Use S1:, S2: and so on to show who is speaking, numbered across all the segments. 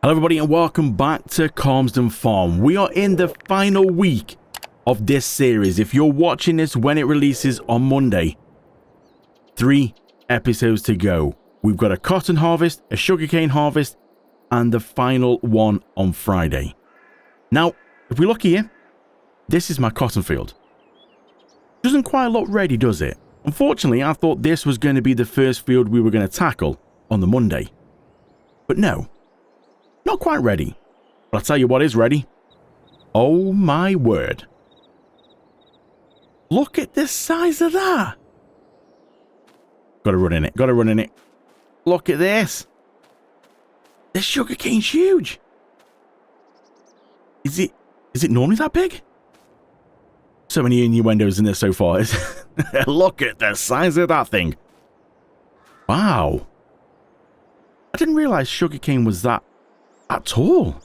S1: Hello everybody and welcome back to Calmsden Farm. We are in the final week of this series. If you're watching this when it releases on Monday, 3 episodes to go. We've got a cotton harvest, a sugarcane harvest, and the final one on Friday. Now, if we look here, this is my cotton field. Doesn't quite look ready, does it? Unfortunately, I thought this was going to be the first field we were going to tackle on the Monday. But no. Not quite ready. But I'll tell you what is ready. Oh my word. Look at the size of that. Gotta run in it. Gotta run in it. Look at this. This sugarcane's huge. Is it normally that big? So many innuendos in there so far. Look at the size of that thing. Wow. I didn't realize sugarcane was that tall.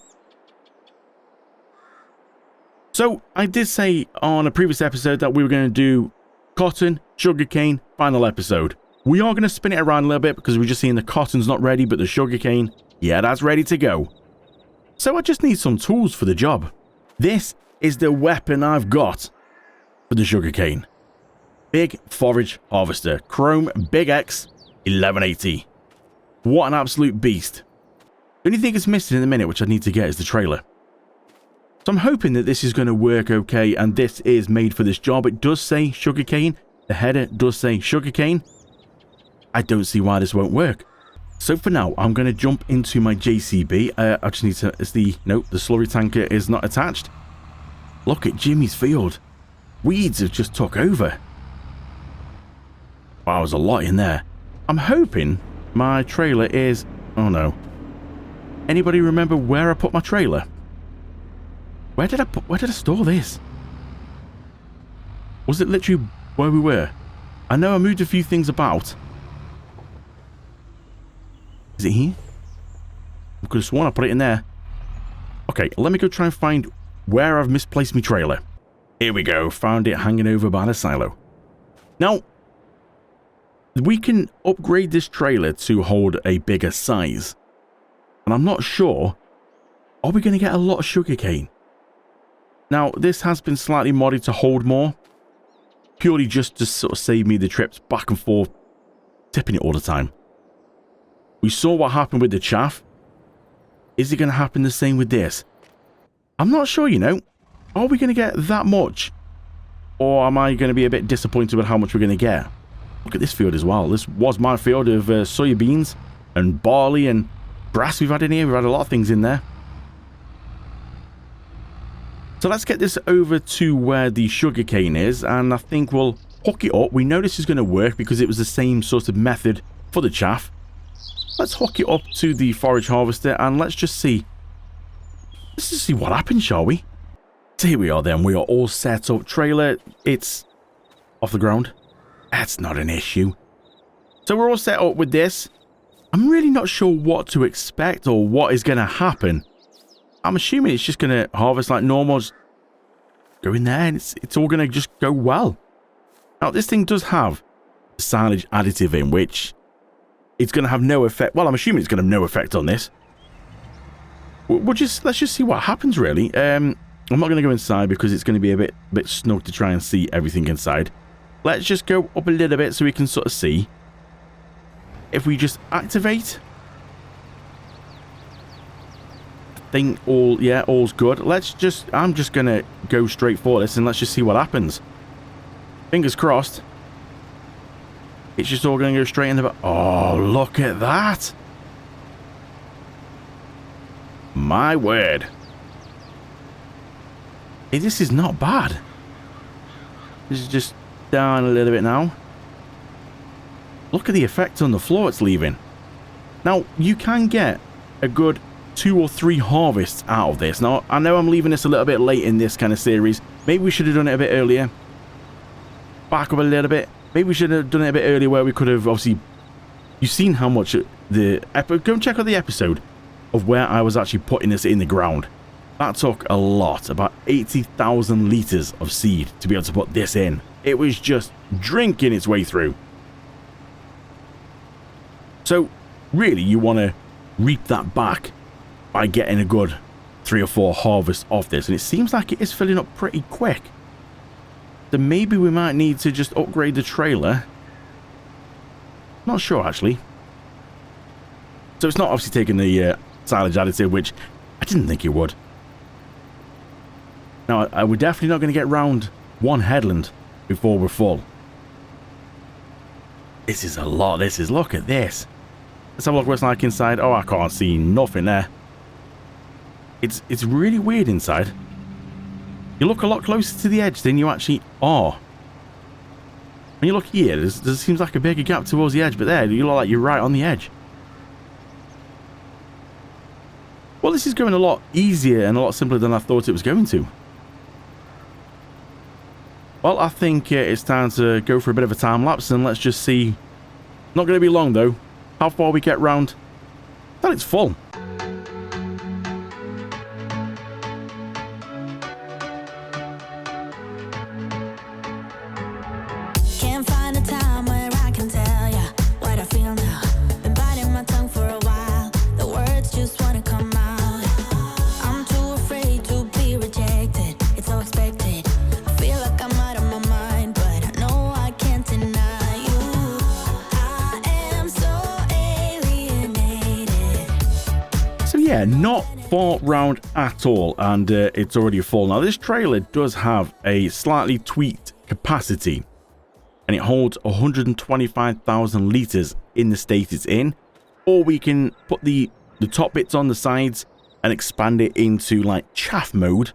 S1: So I did say on a previous episode that we were going to do cotton, sugarcane, final episode. We are going to spin it around a little bit because we're just seeing the cotton's not ready, but the sugarcane, yeah, that's ready to go. So I just need some tools for the job. This is the weapon I've got for the sugarcane. Big forage harvester, Krone Big X 1180. What an absolute beast. The only thing it's missing in a minute, which I need to get, is the trailer. So I'm hoping that this is going to work okay, and this is made for this job. It does say sugarcane. The header does say sugarcane. I don't see why this won't work. So for now, I'm going to jump into my JCB. I just need to... Nope, the slurry tanker is not attached. Look at Jimmy's field. Weeds have just took over. Wow, there's a lot in there. I'm hoping my trailer is... Oh no. Anybody remember where I put my trailer? Where did I store this? Was it literally where we were? I know I moved a few things about. Is it here? I could have sworn I put it in there. Okay, let me go try and find where I've misplaced my trailer. Here we go. Found it hanging over by the silo. Now, we can upgrade this trailer to hold a bigger size. And I'm not sure, are we going to get a lot of sugarcane? Now, this has been slightly modded to hold more. Purely just to sort of save me the trips back and forth, tipping it all the time. We saw what happened with the chaff. Is it going to happen the same with this? I'm not sure, you know. Are we going to get that much? Or am I going to be a bit disappointed with how much we're going to get? Look at this field as well. This was my field of soybeans and barley and grass we've had in here. We've had a lot of things in there. So let's get this over to where the sugarcane is, and I think we'll hook it up. We know this is going to work because it was the same sort of method for the chaff. Let's hook it up to the forage harvester and let's just see. Let's just see what happens, shall we? So here we are then. We are all set up. Trailer, it's off the ground. That's not an issue. So we're all set up with this. I'm really not sure what to expect or what is going to happen. I'm assuming it's just going to harvest like normal. Just go in there and it's all going to just go well. Now, this thing does have a silage additive in, which it's going to have no effect. Well, I'm assuming it's going to have no effect on this. Let's just see what happens, really. I'm not going to go inside because it's going to be a bit snug to try and see everything inside. Let's just go up a little bit so we can sort of see. If we just activate, thing all's good. I'm just gonna go straight for this and let's just see what happens. Fingers crossed. It's just all gonna go straight in the back. Oh, look at that! My word. Hey, this is not bad. This is just down a little bit now. Look at the effect on the floor it's leaving. Now, you can get a good 2 or 3 harvests out of this. Now, I know I'm leaving this a little bit late in this kind of series. Maybe we should have done it a bit earlier. Back up a little bit. Maybe we should have done it a bit earlier where we could have, obviously... You've seen how much go and check out the episode of where I was actually putting this in the ground. That took a lot. About 80,000 litres of seed to be able to put this in. It was just drinking its way through. So, really, you want to reap that back by getting a good 3 or 4 harvests off this, and it seems like it is filling up pretty quick. So maybe we might need to just upgrade the trailer. Not sure, actually. So it's not obviously taking the silage additive, which I didn't think it would. Now, we're definitely not going to get round one headland before we're full. This is a lot. Look at this. Let's have a look what it's like inside. Oh, I can't see nothing there. It's really weird inside. You look a lot closer to the edge than you actually are. When you look here, there seems like a bigger gap towards the edge, but there, you look like you're right on the edge. Well, this is going a lot easier and a lot simpler than I thought it was going to. Well, I think it's time to go for a bit of a time lapse, and let's just see. Not going to be long, though. How far we get round that it's full. Yeah, not far round at all, and it's already full. Now, this trailer does have a slightly tweaked capacity, and it holds 125,000 litres in the state it's in, or we can put the top bits on the sides and expand it into, like, chaff mode,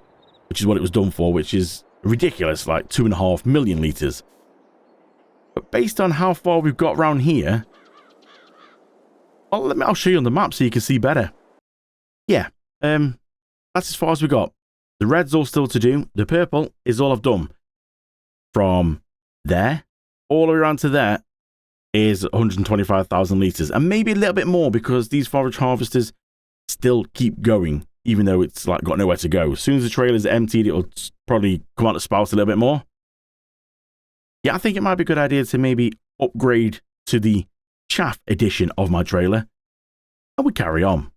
S1: which is what it was done for, which is ridiculous, like 2.5 million litres. But based on how far we've got round here, well, I'll show you on the map so you can see better. Yeah, that's as far as we got. The red's all still to do. The purple is all I've done. From there, all the way around to there is 125,000 litres. And maybe a little bit more because these forage harvesters still keep going, even though it's like got nowhere to go. As soon as the trailer's emptied, it'll probably come out the spout a little bit more. Yeah, I think it might be a good idea to maybe upgrade to the chaff edition of my trailer. And we carry on.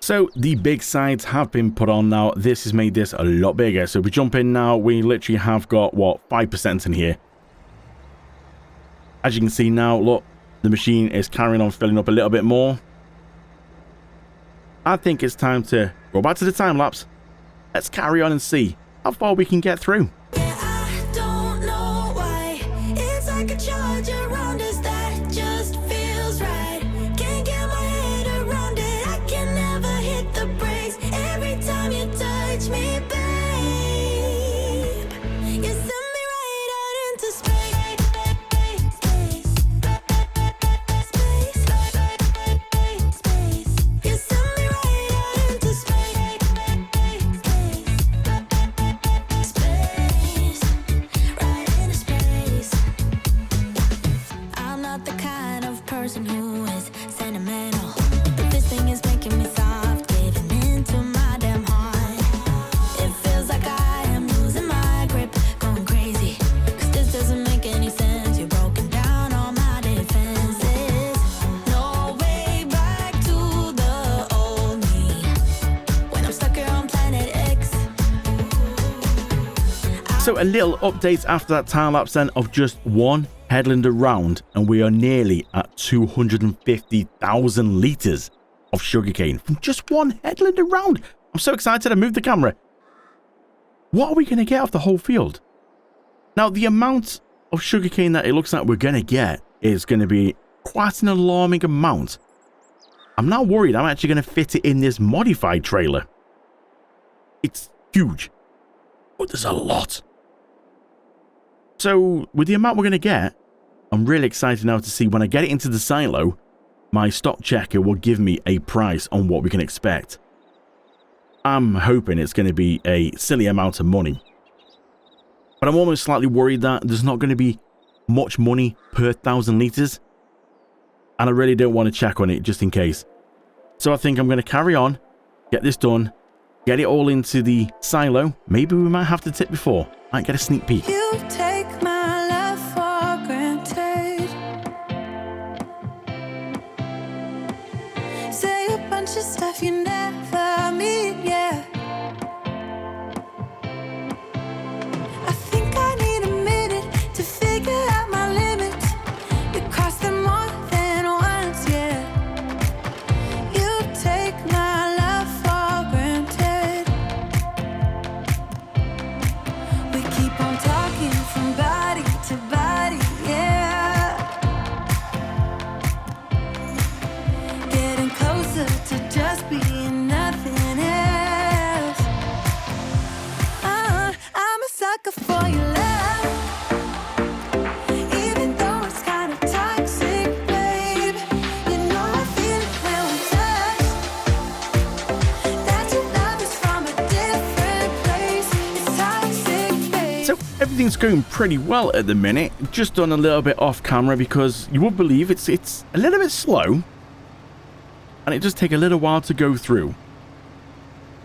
S1: So the big sides have been put on now. This has made this a lot bigger. So if we jump in now, we literally have got, what, 5% in here. As you can see now, look, the machine is carrying on filling up a little bit more. I think it's time to go back to the time lapse. Let's carry on and see how far we can get through.
S2: Yeah, I don't know why. It's like a charge around us that just feels right. Can't get my head around it. I can never hit the brakes every time you touch me, babe. You send me right out into space. You send me right out into space. Right into space. I'm not the kind of person who is sentimental, but this thing is making me soft, giving into my damn heart. It feels like I am losing my grip, going crazy, 'cause this doesn't make any sense. You're broken down all my defenses. No way back to the old me when I'm stuck here on planet X.
S1: So a little update after that time lapse then of just one headland around, and we are nearly at 250,000 litres of sugarcane from just one headland around. I'm so excited I moved the camera. What are we going to get off the whole field? Now, the amount of sugarcane that it looks like we're going to get is going to be quite an alarming amount. I'm not worried I'm actually going to fit it in this modified trailer. It's huge. But there's a lot. So, with the amount we're going to get, I'm really excited now to see when I get it into the silo, my stock checker will give me a price on what we can expect. I'm hoping it's going to be a silly amount of money. But I'm almost slightly worried that there's not going to be much money per 1,000 litres. And I really don't want to check on it just in case. So I think I'm going to carry on, get this done, get it all into the silo. Maybe we might have to tip before. Might get a sneak peek.
S2: You take my love for granted. Say a bunch of stuff you never
S1: everything's going pretty well at the minute. Just done a little bit off camera because you would believe it's a little bit slow. And it does take a little while to go through.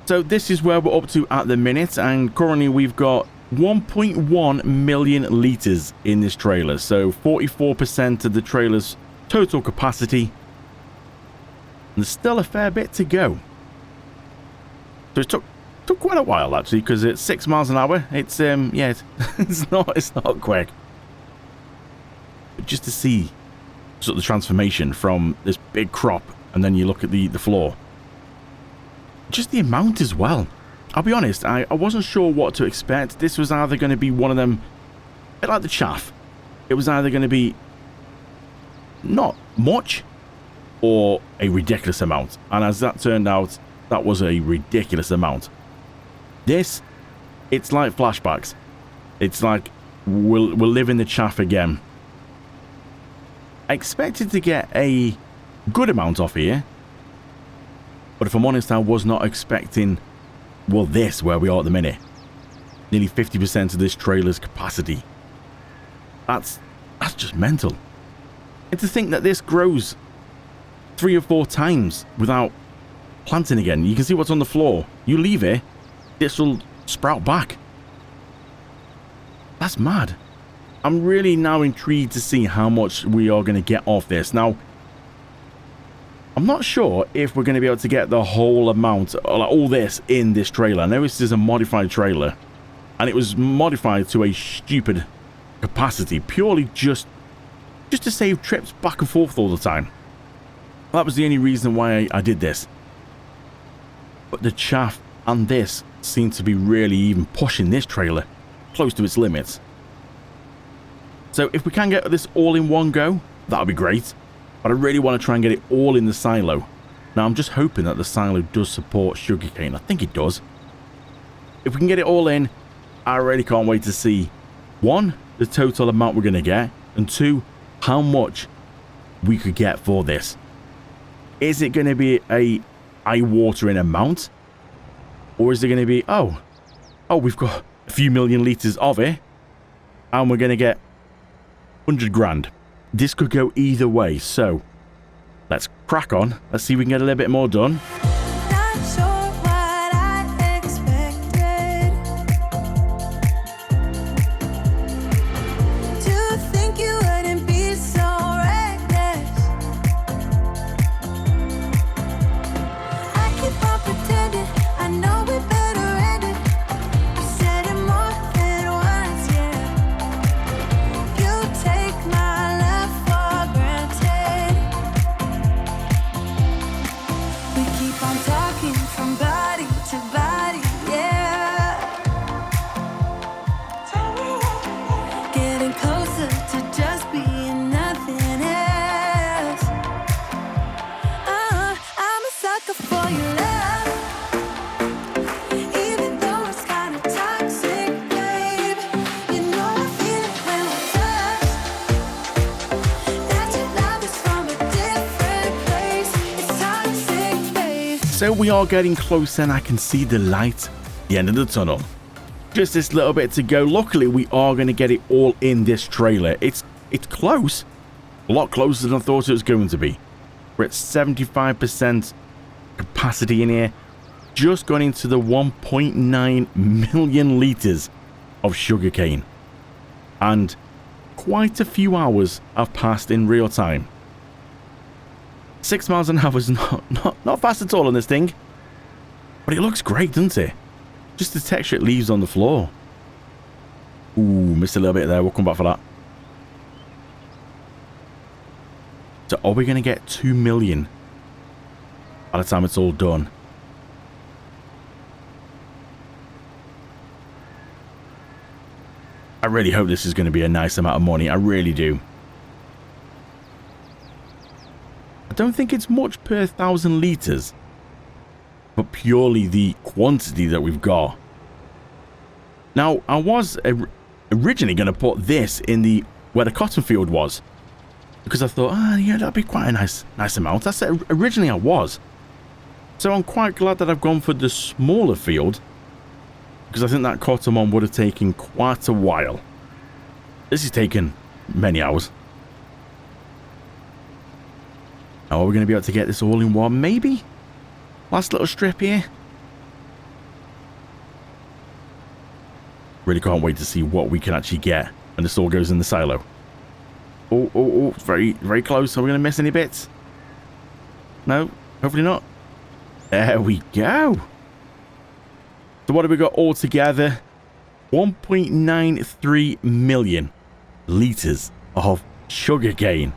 S1: So this is where we're up to at the minute. And currently we've got 1.1 million litres in this trailer. So 44% of the trailer's total capacity. And there's still a fair bit to go. So it took quite a while actually, because it's 6 miles an hour. It's yeah, it's not quick. But just to see sort of the transformation from this big crop, and then you look at the floor. Just the amount as well. I'll be honest, I wasn't sure what to expect. This was either going to be one of them, a bit like the chaff. It was either going to be not much or a ridiculous amount. And as that turned out, that was a ridiculous amount. This, it's like flashbacks. It's like we'll live in the chaff again. I expected to get a good amount off here. But if I'm honest, I was not expecting, well, this, where we are at the minute. Nearly 50% of this trailer's capacity. That's just mental. And to think that this grows 3 or 4 times without planting again. You can see what's on the floor. You leave it, this will sprout back. That's mad. I'm really now intrigued to see how much we are going to get off this. Now, I'm not sure if we're going to be able to get the whole amount, like all this, in this trailer. I know this is a modified trailer, and it was modified to a stupid capacity, purely just to save trips back and forth all the time. That was the only reason why I did this. But the chaff and this seem to be really even pushing this trailer close to its limits. So if we can get this all in one go, that would be great. But I really want to try and get it all in the silo. Now I'm just hoping that the silo does support sugarcane. I think it does. If we can get it all in, I really can't wait to see, 1, the total amount we're going to get, and 2, how much we could get for this. Is it going to be a eye-watering amount? Or is it going to be, oh, we've got a few million litres of it, and we're going to get 100 grand. This could go either way, so let's crack on. Let's see if we can get a little bit more done. So we are getting close and I can see the light at the end of the tunnel. Just this little bit to go. Luckily, we are going to get it all in this trailer. It's close. A lot closer than I thought it was going to be. We're at 75% capacity in here. Just gone into the 1.9 million litres of sugarcane. And quite a few hours have passed in real time. 6 miles an hour is not fast at all on this thing. But it looks great, doesn't it? Just the texture it leaves on the floor. Ooh, missed a little bit there. We'll come back for that. So are we going to get 2 million by the time it's all done? I really hope this is going to be a nice amount of money. I really do. I don't think it's much per 1,000 litres, but purely the quantity that we've got. Now, I was originally going to put this in where the cotton field was, because I thought, yeah, that'd be quite a nice amount. That's it. Originally I was. So I'm quite glad that I've gone for the smaller field, because I think that cotton one would have taken quite a while. This is taking many hours. Now, are we going to be able to get this all in one? Maybe? Last little strip here. Really can't wait to see what we can actually get when this all goes in the silo. Oh, very, very close. Are we going to miss any bits? No, hopefully not. There we go. So what have we got all together? 1.93 million litres of sugarcane.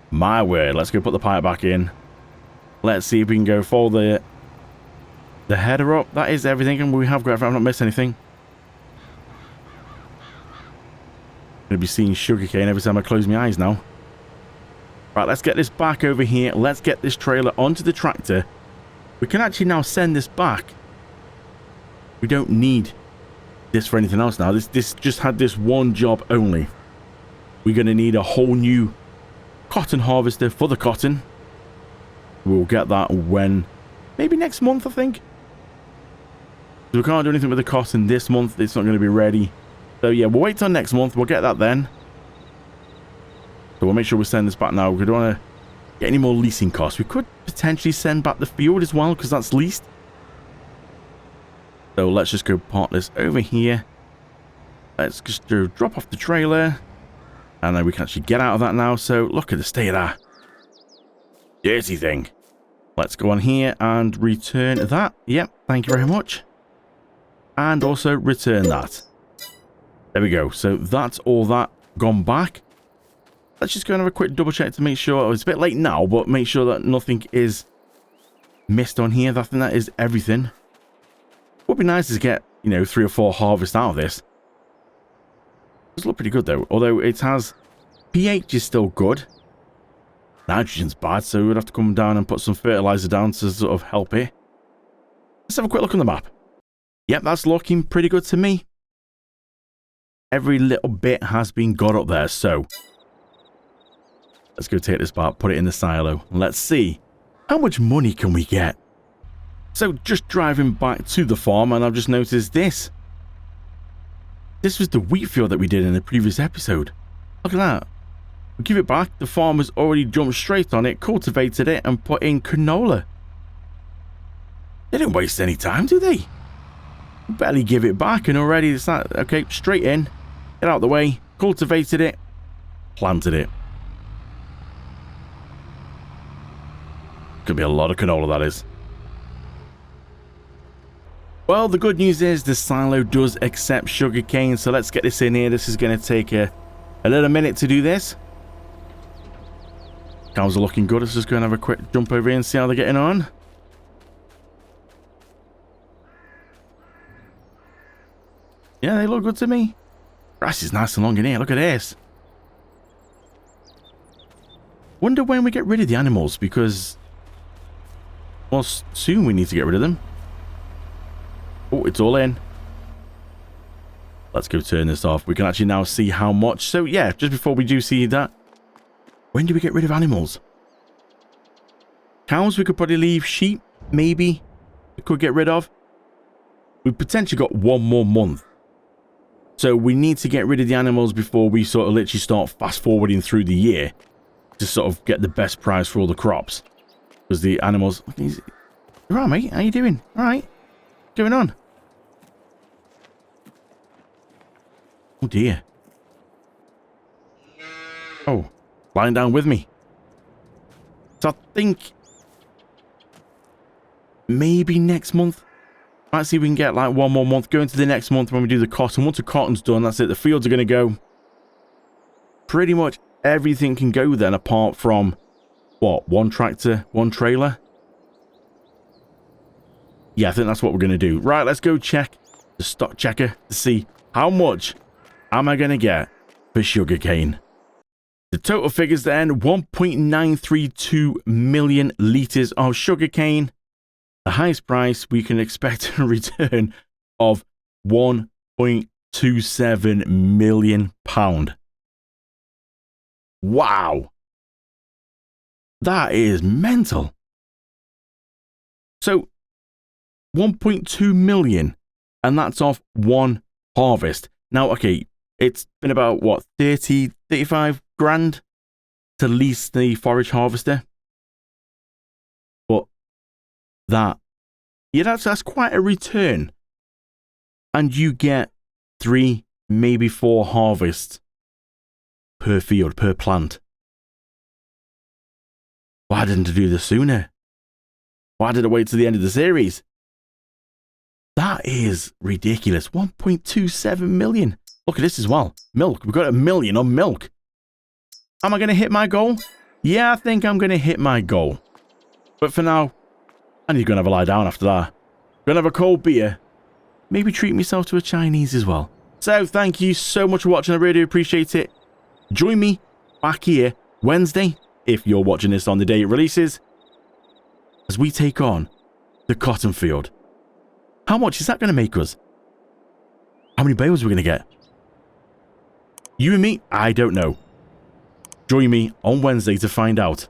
S1: My word. Let's go put the pipe back in. Let's see if we can go for the header up. That is everything, and we have got everything. I've not missed anything. Going to be seeing sugarcane every time I close my eyes now. Right, let's get this back over here. Let's get this trailer onto the tractor. We can actually now send this back. We don't need this for anything else now. This just had this one job only. We're going to need a whole new cotton harvester for the cotton. We'll get that when... maybe next month, I think. So we can't do anything with the cotton this month. It's not going to be ready. So yeah, we'll wait till next month. We'll get that then. So we'll make sure we send this back now. We don't want to get any more leasing costs. We could potentially send back the field as well, because that's leased. So let's just go park this over here. Let's just drop off the trailer. And then we can actually get out of that now. So look at the state of that dirty thing. Let's go on here and return that. Yep, thank you very much. And also return that. There we go. So that's all that gone back. Let's just go and have a quick double check to make sure. Oh, it's a bit late now, but make sure that nothing is missed on here. I think that is everything. Would be nice to get, 3 or 4 harvests out of this. Does look pretty good though. Although it has pH is still good. Nitrogen's bad, so we'd have to come down and put some fertilizer down to sort of help it. Let's have a quick look on the map. Yep, that's looking pretty good to me. Every little bit has been got up there, so let's go take this part, put it in the silo. Let's see how much money can we get. So just driving back to the farm, and I've just noticed this. This was the wheat field that we did in the previous episode. Look at that. We give it back. The farmers already jumped straight on it, cultivated it, and put in canola. They didn't waste any time, do they? We barely give it back, and already it's that. Okay, straight in. Get out of the way. Cultivated it. Planted it. Could be a lot of canola, that is. Well, the good news is the silo does accept sugarcane, so let's get this in here. This is going to take a little minute to do this. Cows are looking good. Let's just go and have a quick jump over here and see how they're getting on. Yeah, they look good to me. Grass is nice and long in here. Look at this. Wonder when we get rid of the animals, because, well, soon we need to get rid of them. Oh, it's all in. Let's go turn this off. We can actually now see how much. So yeah, just before we do see that, when do we get rid of animals? Cows we could probably leave. Sheep, maybe, we could get rid of. We've potentially got 1 more month. So we need to get rid of the animals before we sort of literally start fast forwarding through the year to sort of get the best price for all the crops. Because the animals... You're right, mate. How you doing? All right. What's going on? Oh, dear. Oh, lying down with me. So I think maybe next month. Might see if we can get like 1 more month. Go into the next month when we do the cotton. Once the cotton's done, that's it. The fields are going to go. Pretty much everything can go then, apart from, what, 1 tractor, 1 trailer? Yeah, I think that's what we're going to do. Right, let's go check the stock checker to see how much am I going to get for sugarcane. The total figures then, 1.932 million litres of sugarcane. The highest price we can expect a return of £1.27 million. Wow. That is mental. So, 1.2 million. And that's off one harvest. Now, okay, it's been about, what, 30, 35 grand to lease the forage harvester. But that, yeah, that's quite a return. And you get 3, maybe 4 harvests per field, per plant. Why didn't I do this sooner? Why did I wait to the end of the series? That is ridiculous. 1.27 million. Look at this as well. Milk. We've got 1 million on milk. Am I going to hit my goal? Yeah, I think I'm going to hit my goal. But for now, I need to go and have a lie down after that. Going to have a cold beer. Maybe treat myself to a Chinese as well. So, thank you so much for watching. I really appreciate it. Join me back here Wednesday, if you're watching this on the day it releases, as we take on the cotton field. How much is that going to make us? How many bales are we going to get? You and me? I don't know. Join me on Wednesday to find out.